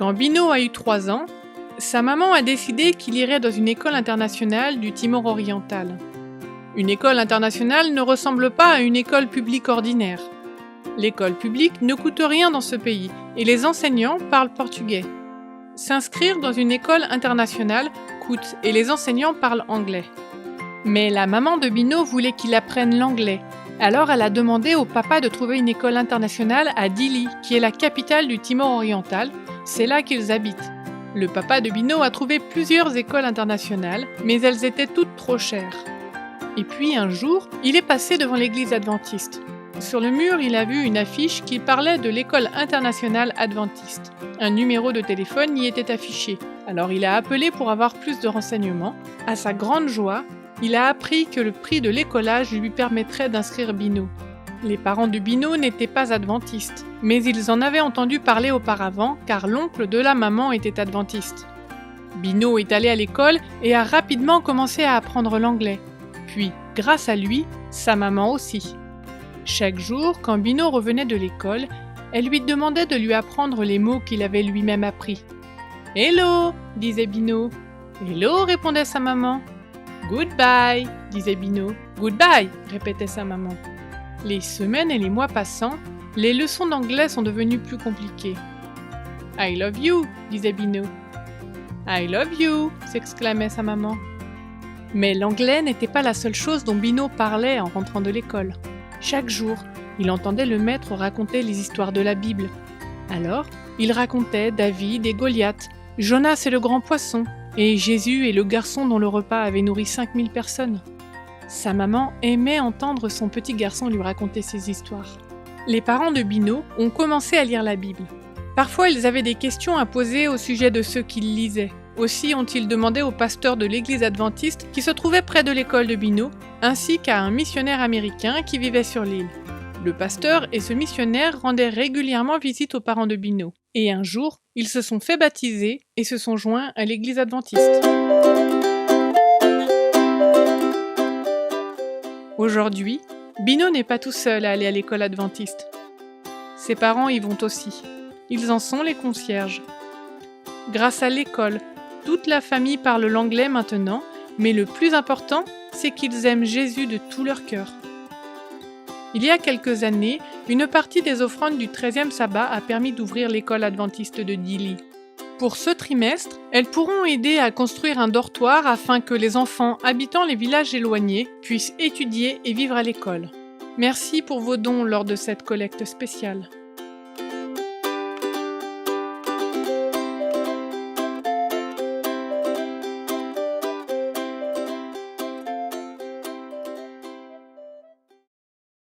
Quand Bino a eu 3 ans, sa maman a décidé qu'il irait dans une école internationale du Timor oriental. Une école internationale ne ressemble pas à une école publique ordinaire. L'école publique ne coûte rien dans ce pays et les enseignants parlent portugais. S'inscrire dans une école internationale coûte et les enseignants parlent anglais. Mais la maman de Bino voulait qu'il apprenne l'anglais. Alors elle a demandé au papa de trouver une école internationale à Dili, qui est la capitale du Timor oriental. C'est là qu'ils habitent. Le papa de Bino a trouvé plusieurs écoles internationales, mais elles étaient toutes trop chères. Et puis un jour, il est passé devant l'église adventiste. Sur le mur, il a vu une affiche qui parlait de l'école internationale adventiste. Un numéro de téléphone y était affiché. Alors il a appelé pour avoir plus de renseignements. À sa grande joie, il a appris que le prix de l'écolage lui permettrait d'inscrire Bino. Les parents de Bino n'étaient pas adventistes, mais ils en avaient entendu parler auparavant car l'oncle de la maman était adventiste. Bino est allé à l'école et a rapidement commencé à apprendre l'anglais. Puis, grâce à lui, sa maman aussi. Chaque jour, quand Bino revenait de l'école, elle lui demandait de lui apprendre les mots qu'il avait lui-même appris. « Hello !» disait Bino. « Hello !» répondait sa maman. « Goodbye !» disait Bino. « Goodbye !» répétait sa maman. Les semaines et les mois passant, les leçons d'anglais sont devenues plus compliquées. « I love you !» disait Bino. « I love you !» s'exclamait sa maman. Mais l'anglais n'était pas la seule chose dont Bino parlait en rentrant de l'école. Chaque jour, il entendait le maître raconter les histoires de la Bible. Alors, il racontait David et Goliath, Jonas et le grand poisson, et Jésus et le garçon dont le repas avait nourri 5000 personnes. Sa maman aimait entendre son petit garçon lui raconter ces histoires. Les parents de Bino ont commencé à lire la Bible. Parfois, ils avaient des questions à poser au sujet de ceux qu'ils lisaient. Aussi ont-ils demandé au pasteur de l'église adventiste qui se trouvait près de l'école de Bino, ainsi qu'à un missionnaire américain qui vivait sur l'île. Le pasteur et ce missionnaire rendaient régulièrement visite aux parents de Bino. Et un jour, ils se sont fait baptiser et se sont joints à l'église adventiste. Aujourd'hui, Bino n'est pas tout seul à aller à l'école adventiste. Ses parents y vont aussi. Ils en sont les concierges. Grâce à l'école, toute la famille parle l'anglais maintenant, mais le plus important, c'est qu'ils aiment Jésus de tout leur cœur. Il y a quelques années, une partie des offrandes du 13e sabbat a permis d'ouvrir l'école adventiste de Dili. Pour ce trimestre, elles pourront aider à construire un dortoir afin que les enfants habitant les villages éloignés puissent étudier et vivre à l'école. Merci pour vos dons lors de cette collecte spéciale.